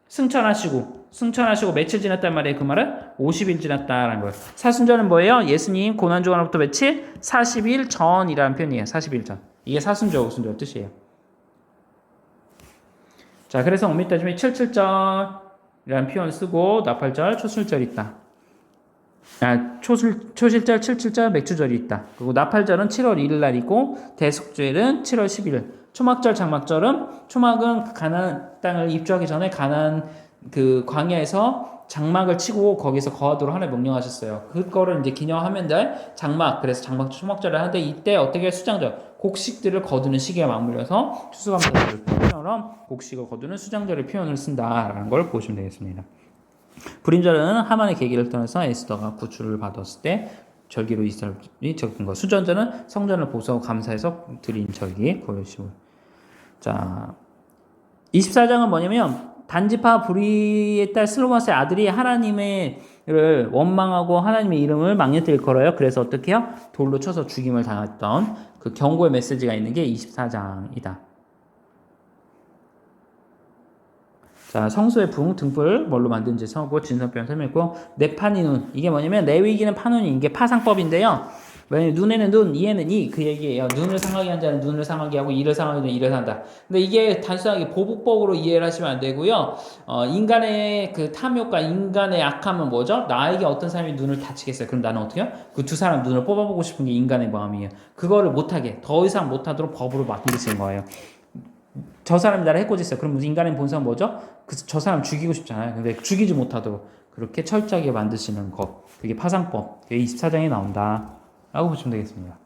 승천하시고 며칠 지났단 말이에요. 그 말은 50일 지났다라는 거예요. 사순절은 뭐예요? 예수님 고난주간으로부터 며칠? 40일 전이라는 표현이에요. 40일 전. 이게 사순절, 오순절 뜻이에요. 자, 그래서 엄밀히 따지면 칠칠절이라는 표현을 쓰고 나팔절, 초술절이 있다. 초실절, 칠칠절, 맥주절이 있다. 그리고 나팔절은 7월 1일 날이고 대속절은 7월 10일. 초막절, 장막절은 초막은 가나안 땅을 입주하기 전에 가나안 그 광야에서 장막을 치고 거기서 거하도록 하나님 명령하셨어요. 그거를 이제 기념하면 될 장막. 그래서 장막, 초막절을 하는데 이때 어떻게 수장절, 곡식들을 거두는 시기에 맞물려서 추수감사절처럼 곡식을 거두는 수장절의 표현을 쓴다라는 걸 보시면 되겠습니다. 불임절은 하만의 계기를 떠나서 에스더가 구출을 받았을 때 절기로 이스라엘이 적은 것. 수전절은 성전을 보수하고 감사해서 드린 절기. 자, 24장은 뭐냐면 단지파 브리의 딸 슬로마스의 아들이 하나님을 원망하고 하나님의 이름을 망령되게 걸어요. 그래서 어떻게 해요? 돌로 쳐서 죽임을 당했던 그 경고의 메시지가 있는 게 24장이다. 자, 성소의 붕, 등불 뭘로 만든지 서고 진선병 설명했고 네파니눈 이게 뭐냐면 레위기는 파눈이 이게 파상법인데요. 왜냐면 눈에는 눈, 이에는 이 그 얘기예요. 눈을 상하게 한 자는 눈을 상하게 하고 이를 상하게 하는 이를 한다. 근데 이게 단순하게 보복법으로 이해를 하시면 안 되고요. 인간의 그 탐욕과 인간의 악함은 뭐죠? 나에게 어떤 사람이 눈을 다치겠어요. 그럼 나는 어떻게 해요? 그 두 사람 눈을 뽑아보고 싶은 게 인간의 마음이에요. 그거를 못하게, 더 이상 못하도록 법으로 만드신 거예요. 저 사람이 나를 해코지했어요. 그럼 인간의 본성은 뭐죠? 저 사람 죽이고 싶잖아요. 근데 죽이지 못하도록 그렇게 철저하게 만드시는 것. 그게 파상법. 그게 24장에 나온다. 라고 보시면 되겠습니다.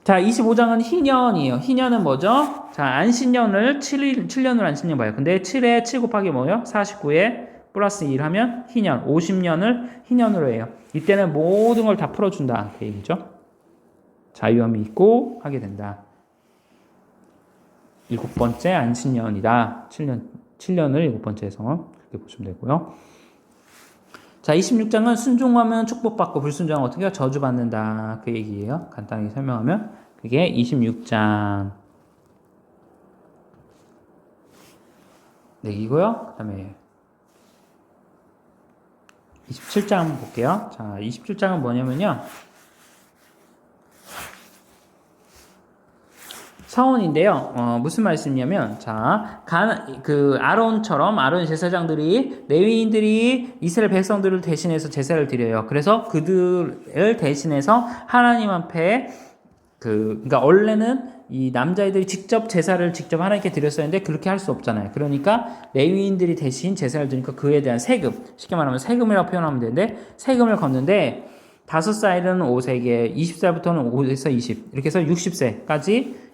자, 25장은 희년이에요. 희년은 뭐죠? 자, 안신년을 7년을 안신년 봐요. 근데 7에 7 곱하기 뭐예요? 49에 플러스 1 하면 희년, 50년을 희년으로 해요. 이때는 모든 걸 다 풀어준다. 그 얘기죠. 자유함이 있고 하게 된다. 7번째 안신년이다. 7년을 7번째 해서 그렇게 보시면 되고요. 자, 26장은 순종하면 축복받고 불순종하면 어떻게 해요? 저주받는다. 그 얘기예요. 간단히 설명하면 그게 26장 얘기고요. 그 다음에 27장 한번 볼게요. 자, 27장은 뭐냐면요. 서원인데요. 무슨 말씀이냐면, 자, 아론처럼, 아론 제사장들이, 레위인들이 이스라엘 백성들을 대신해서 제사를 드려요. 그래서 그들을 대신해서 하나님 앞에, 그러니까 원래는 이 남자애들이 직접 제사를 직접 하나님께 드렸었는데 그렇게 할 수 없잖아요. 그러니까 레위인들이 대신 제사를 드리니까 그에 대한 세금, 쉽게 말하면 세금이라고 표현하면 되는데, 세금을 걷는데, 5살은 5세계, 20살부터는 5에서 20, 이렇게 해서 60세까지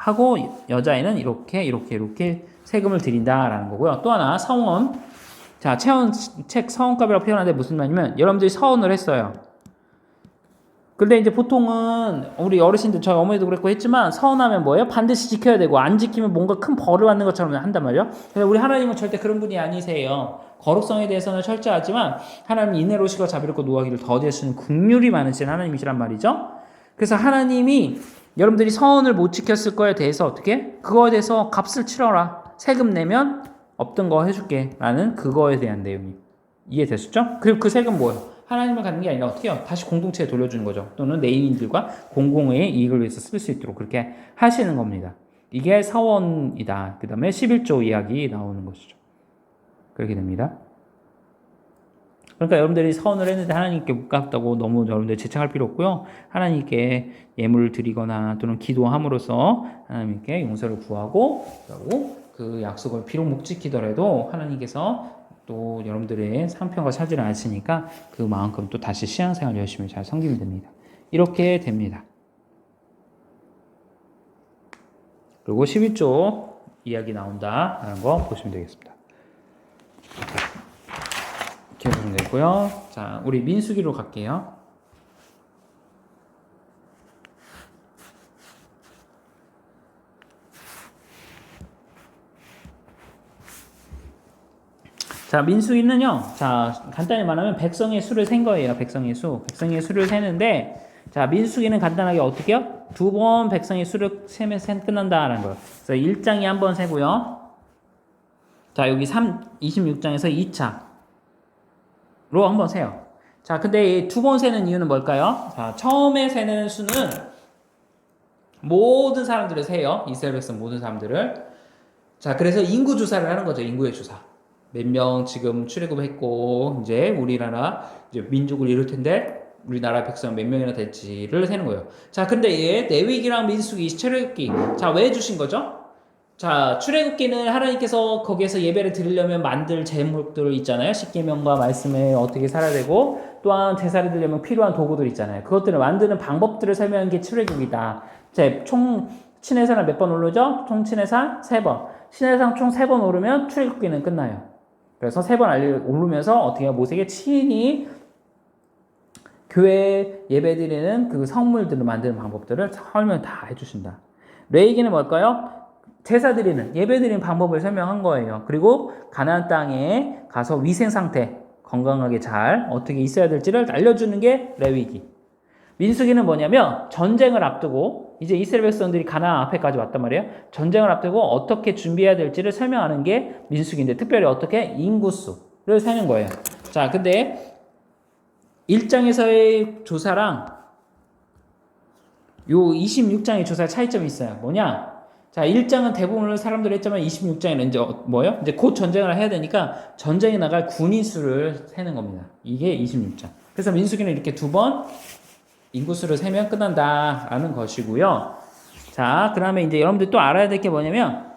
하고 여자애는 이렇게 세금을 드린다라는 거고요. 또 하나 서원. 자, 책 서원값이라고 표현하는데 무슨 말이냐면 여러분들이 서원을 했어요. 근데 이제 보통은 우리 어르신들 저희 어머니도 그랬고 했지만 서원하면 뭐예요? 반드시 지켜야 되고 안 지키면 뭔가 큰 벌을 받는 것처럼 한단 말이에요. 근데 우리 하나님은 절대 그런 분이 아니세요. 거룩성에 대해서는 철저하지만 하나님 인애로우시고 자비롭고 노하기를 더디하시는 긍휼이 많으신 하나님이시란 말이죠. 그래서 하나님이 여러분들이 서원을 못 지켰을 거에 대해서 어떻게? 그거에 대해서 값을 치러라. 세금 내면 없던 거 해줄게. 라는 그거에 대한 내용이 이해되셨죠? 그리고 그 세금 뭐예요? 하나님을 갖는 게 아니라 어떻게 해요? 다시 공동체에 돌려주는 거죠. 또는 내인들과 공공의 이익을 위해서 쓸 수 있도록 그렇게 하시는 겁니다. 이게 서원이다. 그 다음에 11조 이야기 나오는 것이죠. 그렇게 됩니다. 그러니까 여러분들이 서원을 했는데 하나님께 못 갚다고 너무 여러분들 죄책할 필요 없고요. 하나님께 예물을 드리거나 또는 기도함으로써 하나님께 용서를 구하고 그 약속을 비록 못 지키더라도 하나님께서 또 여러분들의 상편과 차지를 아시니까 그 마음큼 또 다시 신앙생활 열심히 잘 섬기면 됩니다. 이렇게 됩니다. 그리고 11조 이야기 나온다라는 거 보시면 되겠습니다. 이렇게 보면 되고요. 자, 우리 민수기로 갈게요. 자, 민수기는요. 자, 간단히 말하면 백성의 수를 센 거예요. 백성의 수를 세는데 자, 민수기는 간단하게 어떻게 해요? 2번 백성의 수를 세면 끝난다라는 거예요. 그래서 1장이 한 번 세고요. 자, 여기 26장에서 2차로 한번 세요. 자, 근데 2번 세는 이유는 뭘까요? 자, 처음에 세는 수는 모든 사람들을 세요. 이스라엘 백성 모든 사람들을. 자, 그래서 인구 조사를 하는 거죠. 인구의 조사. 몇 명 지금 출애굽했고 이제 우리나라 이제 민족을 이룰 텐데 우리나라 백성 몇 명이나 될지를 세는 거예요. 자, 근데 얘 레위기랑 민수기, 출애굽기. 자, 왜 주신 거죠? 자, 출애굽기는 하나님께서 거기에서 예배를 드리려면 만들 제목들 있잖아요. 십계명과 말씀에 어떻게 살아야 되고 또한 제사를 드리려면 필요한 도구들 있잖아요. 그것들을 만드는 방법들을 설명한 게 출애굽이다. 자, 총 친해산을 몇 번 오르죠? 총 친해산 3번. 친해산 총 3번 오르면 출애굽기는 끝나요. 그래서 3번 오르면서 어떻게 해요? 모세에게 친히 교회 예배드리는 그 성물들을 만드는 방법들을 설명 다 해주신다. 레위기는 뭘까요? 제사 드리는, 예배 드리는 방법을 설명한 거예요. 그리고 가나안 땅에 가서 위생 상태, 건강하게 잘 어떻게 있어야 될지를 알려주는 게 레위기. 민수기는 뭐냐면 전쟁을 앞두고 이제 이스라엘 백성들이 가나안 앞에까지 왔단 말이에요. 전쟁을 앞두고 어떻게 준비해야 될지를 설명하는 게 민수기인데 특별히 어떻게 인구수를 세는 거예요. 자, 근데 1장에서의 조사랑 요 26장의 조사 차이점이 있어요. 뭐냐? 자, 1장은 대부분을 사람들이 했지만 26장에는 이제 뭐예요? 이제 곧 전쟁을 해야 되니까 전쟁에 나갈 군인 수를 세는 겁니다. 이게 26장. 그래서 민수기는 이렇게 두 번 인구수를 세면 끝난다라는 것이고요. 자, 그다음에 이제 여러분들 또 알아야 될 게 뭐냐면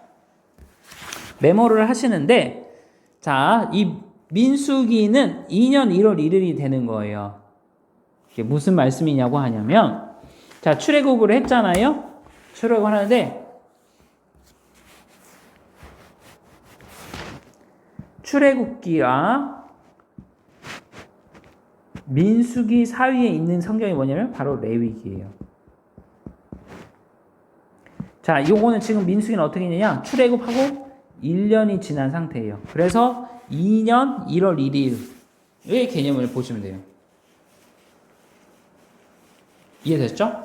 메모를 하시는데, 자, 이 민수기는 2년 1월 1일이 되는 거예요. 이게 무슨 말씀이냐고 하냐면, 자, 출애굽을 했잖아요. 출애굽을 하는데 출애굽기와 민수기 사이에 있는 성경이 뭐냐면 바로 레위기예요. 자, 요거는 지금 민수기는 어떻게 있느냐? 출애굽하고 1년이 지난 상태예요. 그래서 2년 1월 1일의 개념을 보시면 돼요. 이해됐죠?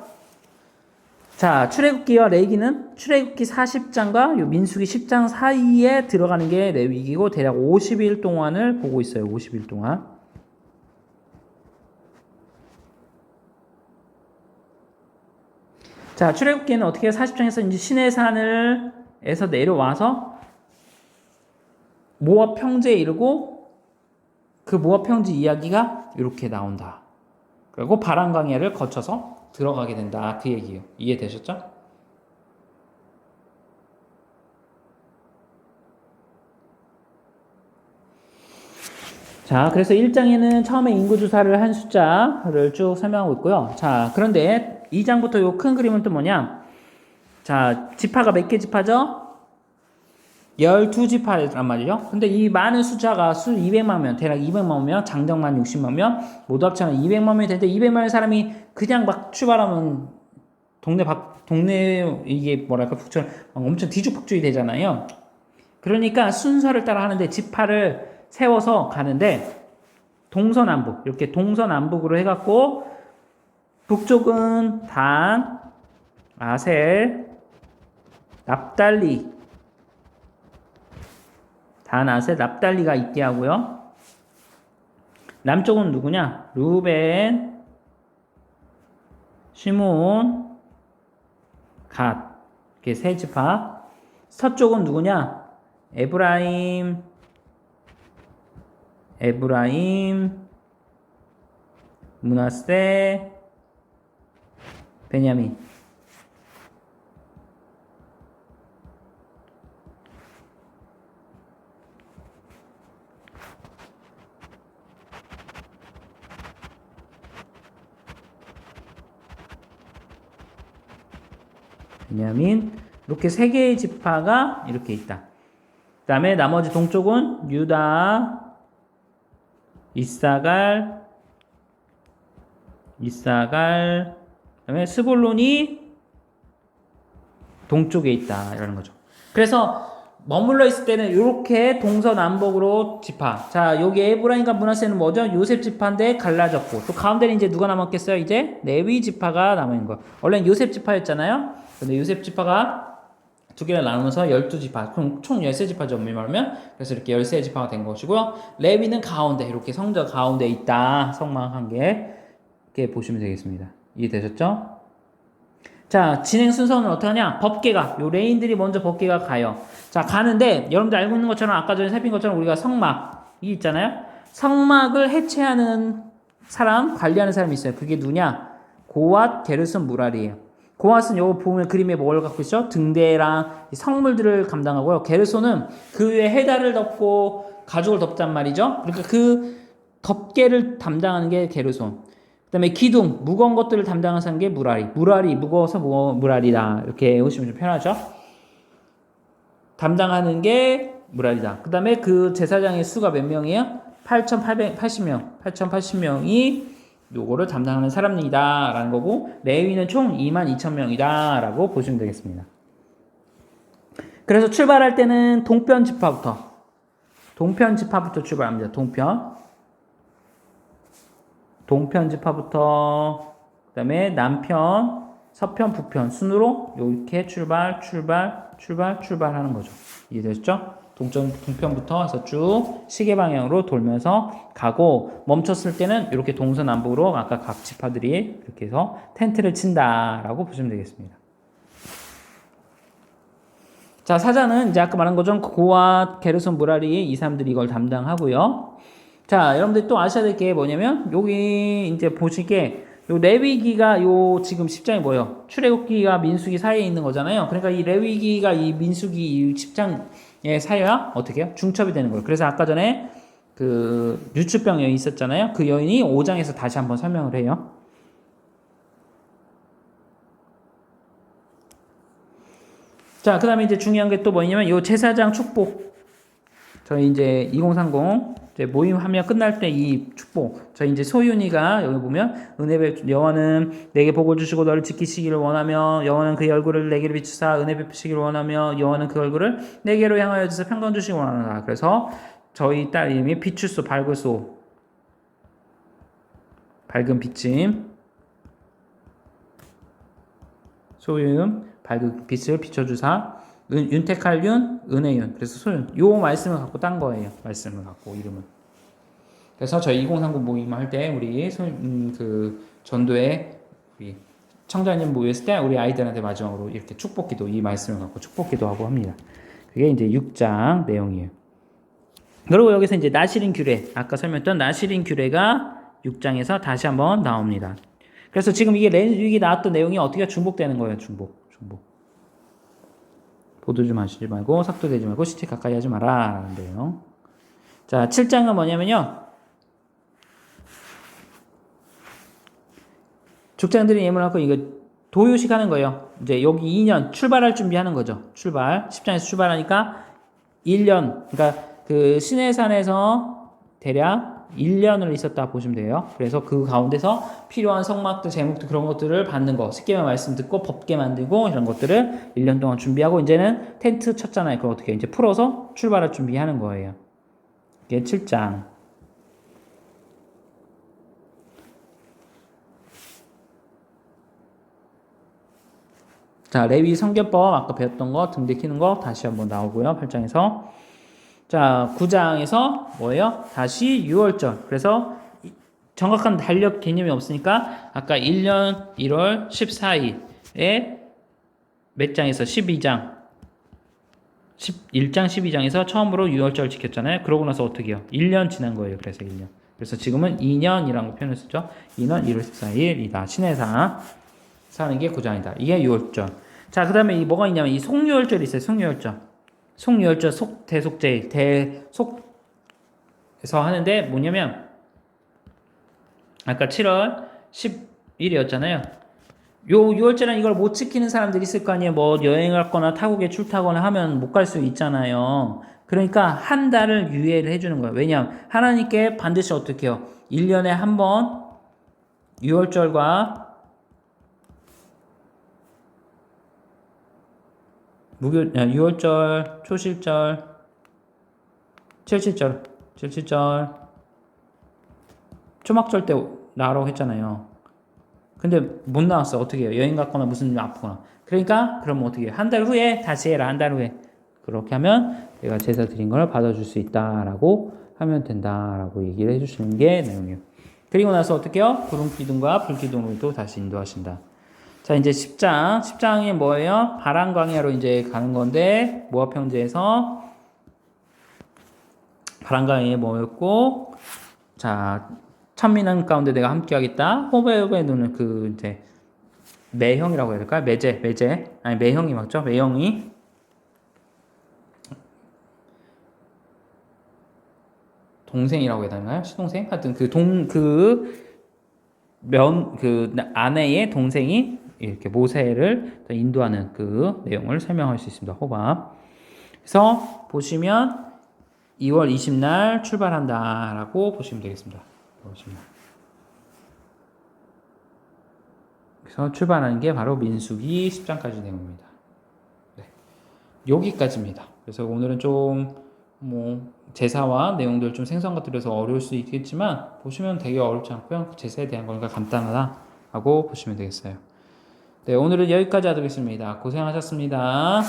자, 출애굽기와 레위기는 출애굽기 40장과 요 민수기 10장 사이에 들어가는 게 레위기고 대략 50일 동안을 보고 있어요. 50일 동안. 자, 출애굽기는 어떻게 해요? 40장에서 이제 시내산에서 내려와서 모압 평지에 이르고 그 모압 평지 이야기가 이렇게 나온다. 그리고 바람강야를 거쳐서 들어가게 된다. 그 얘기예요. 이해되셨죠? 자, 그래서 1장에는 처음에 인구조사를 한 숫자를 쭉 설명하고 있고요. 자, 그런데 2장부터 요 큰 그림은 또 뭐냐? 자, 지파가 몇 개 지파죠? 12지파란 말이죠. 근데 이 많은 숫자가 수 200만 명, 대략 200만 명, 장정만 60만 명, 모두 합치면 200만 명이 되는데 200만 명 사람이 그냥 막 출발하면 동네 이게 뭐랄까 북촌 엄청 뒤죽박죽이 되잖아요. 그러니까 순서를 따라 하는데 지파를 세워서 가는데 동서남북 이렇게 동서남북으로 해갖고 북쪽은 단, 아셀, 납달리, 단, 아셀, 납달리가 있게 하고요. 남쪽은 누구냐? 루벤, 시몬, 갓 이렇게 세 지파. 서쪽은 누구냐? 에브라임, 므낫세, 베냐민. 이렇게 세 개의 지파가 이렇게 있다. 그 다음에 나머지 동쪽은 유다, 이사갈, 그 다음에 스볼론이 동쪽에 있다. 이라는 거죠. 그래서 머물러 있을 때는 이렇게 동서남북으로 지파. 자, 여기 에브라임과 므낫세는 뭐죠? 요셉 지파인데 갈라졌고, 또 가운데는 이제 누가 남았겠어요? 이제 레위 지파가 남은 거. 원래는 요셉 지파였잖아요. 근데 요셉 지파가 두 개를 나누면서 12지파, 총 13지파죠, 엄밀히 말하면. 그래서 이렇게 13지파가 된 것이고요. 레위는 가운데, 이렇게 성전 가운데 있다. 성막한 개. 이렇게 보시면 되겠습니다. 이해되셨죠? 자, 진행 순서는 어떻게 하냐? 법계가, 요 레인들이 먼저 법계가 가요. 자, 가는데, 여러분들 알고 있는 것처럼, 아까 전에 살핀 것처럼 우리가 성막이 있잖아요? 성막을 해체하는 사람, 관리하는 사람이 있어요. 그게 누구냐? 고앗, 게르손, 무랄이에요. 고앗은 요거 보면 그림에 뭘 갖고 있죠? 등대랑 성물들을 감당하고요. 게르손은 그 위에 해달을 덮고 가죽을 덮단 말이죠. 그러니까 그 덮개를 담당하는 게 게르손. 그 다음에 기둥, 무거운 것들을 담당하는 사람 게 무라리. 무라리, 무거워서 무라리다. 이렇게 보시면 좀 편하죠. 담당하는 게 무라리다. 그 다음에 그 제사장의 수가 몇 명이에요? 8,880명. 8,080명이 요거를 담당하는 사람이다 라는 거고, 레위는 총 22,000명이다 라고 보시면 되겠습니다. 그래서 출발할 때는 동편 지파부터 출발합니다. 동편 지파부터, 그 다음에 남편, 서편, 북편 순으로 이렇게 출발하는 거죠. 이해되셨죠? 동편부터 해서 쭉 시계 방향으로 돌면서 가고 멈췄을 때는 이렇게 동서남북으로 아까 각 지파들이 이렇게 해서 텐트를 친다라고 보시면 되겠습니다. 자, 사자는 이제 아까 말한 것처럼 고앗, 게르손, 무라리 이 사람들이 이걸 담당하고요. 자, 여러분들 또 아셔야 될 게 뭐냐면 여기 이제 보시기에 요 레위기가 요 지금 10장이 뭐예요? 출애굽기가 민수기 사이에 있는 거잖아요. 그러니까 이 레위기가 이 민수기 이 10장의 사이와 어떻게 해요? 중첩이 되는 거예요. 그래서 아까 전에 그 유추병 여인 있었잖아요. 그 여인이 5장에서 다시 한번 설명을 해요. 자, 그 다음에 이제 중요한 게 또 뭐냐면, 요 제사장 축복. 저희 이제 2030 이제 모임하면 끝날 때 이 축복. 저희 이제 소윤이가 여기 보면, 은혜 여호와는 내게 복을 주시고 너를 지키시기를 원하며, 여호와는 그의 얼굴을 내게로 비추사 은혜 베푸시기를 원하며, 여호와는 그 얼굴을 내게로 향하여 주사 평강 주시기 원하노라. 그래서 저희 딸 이름이 비추소, 밝으소. 밝은 비침. 소윤. 밝은 빛을 비춰주사 윤택할 윤 은혜윤 그래서 소윤 요 말씀을 갖고 딴 거예요. 말씀을 갖고 이름은. 그래서 저희 2030 모임 할 때 우리 그 전도에 우리 청자님 모였을 때 우리 아이들한테 마지막으로 이렇게 축복기도 이 말씀을 갖고 축복기도 하고 합니다. 그게 이제 6장 내용이에요. 그리고 여기서 이제 나시린 규례 아까 설명했던 나시린 규례가 6장에서 다시 한번 나옵니다. 그래서 지금 이게 레위기 나왔던 내용이 어떻게 중복되는 거예요. 중복. 보도 좀 하시지 말고 삭도 되지 말고 시체 가까이 하지 마라 라는데요. 자, 7장은 뭐냐면요. 족장들이 예물하고 이거 도요식 하는 거예요. 이제 여기 2년 출발할 준비하는 거죠. 출발. 10장에서 출발하니까 1년. 그러니까 그 시내산에서 대략 1년을 있었다 보시면 돼요. 그래서 그 가운데서 필요한 성막들, 제목들 그런 것들을 받는 거. 쉽게 말씀 듣고 법계 만들고 이런 것들을 1년 동안 준비하고 이제는 텐트 쳤잖아요. 그걸 어떻게 이제 풀어서 출발할 준비하는 거예요. 이게 7장. 자, 레위 성결법 아까 배웠던 거 등대 키는 거 다시 한번 나오고요. 8장에서. 자, 9장에서 뭐예요? 다시 6월절. 그래서 정확한 달력 개념이 없으니까 아까 1년 1월 14일에 몇 장에서 12장 1장 12장에서 처음으로 6월절 지켰잖아요. 그러고 나서 어떻게 해요? 1년 지난 거예요. 그래서 1년. 그래서 지금은 2년이라고 표현을 쓰죠. 2년 1월 14일이다. 신해산 사는 게 9장이다. 이게 6월절. 자, 그 다음에 뭐가 있냐면 이 속유월절이 있어요. 속유월절. 속유월절 대속제일 대속에서 하는데 뭐냐면 아까 7월 10일이었잖아요. 요 6월절은 이걸 못 지키는 사람들이 있을 거 아니에요. 뭐 여행을 갔거나 타국에 출타거나 하면 못 갈 수 있잖아요. 그러니까 한 달을 유예를 해주는 거예요. 왜냐하면 하나님께 반드시 어떻게 해요? 1년에 한 번 6월절과 6월절, 초실절, 77절, 초막절 때 나라고 했잖아요. 근데 못 나왔어. 어떻게 해요? 여행 갔거나 무슨 일 아프거나. 그러니까 그러면 어떻게 해요? 한 달 후에 다시 해라. 한 달 후에. 그렇게 하면 내가 제사 드린 걸 받아줄 수 있다라고 하면 된다라고 얘기를 해주시는 게 내용이에요. 그리고 나서 어떻게 해요? 구름 기둥과 불 기둥으로도 다시 인도하신다. 자, 이제 10장. 10장이 뭐예요? 바람 광야로 이제 가는 건데, 모압 형제에서 바람 광야에 모였고, 자, 천민한 가운데 내가 함께 하겠다. 호베의 눈은 그, 이제, 매형이라고 해야 될까요? 매제. 아니, 매형이 맞죠? 매형이. 동생이라고 해야 되나요? 시동생? 하여튼 아내의 동생이 이렇게 모세를 인도하는 그 내용을 설명할 수 있습니다. 호밥. 그래서 보시면 2월 20날 출발한다라고 보시면 되겠습니다. 그래서 출발하는 게 바로 민수기 10장까지 내용입니다. 네. 여기까지입니다. 그래서 오늘은 좀 제사와 내용들 좀 생소한 것들에서 어려울 수 있겠지만 보시면 되게 어렵지 않고요. 제사에 대한 거니까 간단하다라고 보시면 되겠어요. 네, 오늘은 여기까지 하도록 하겠습니다. 고생하셨습니다.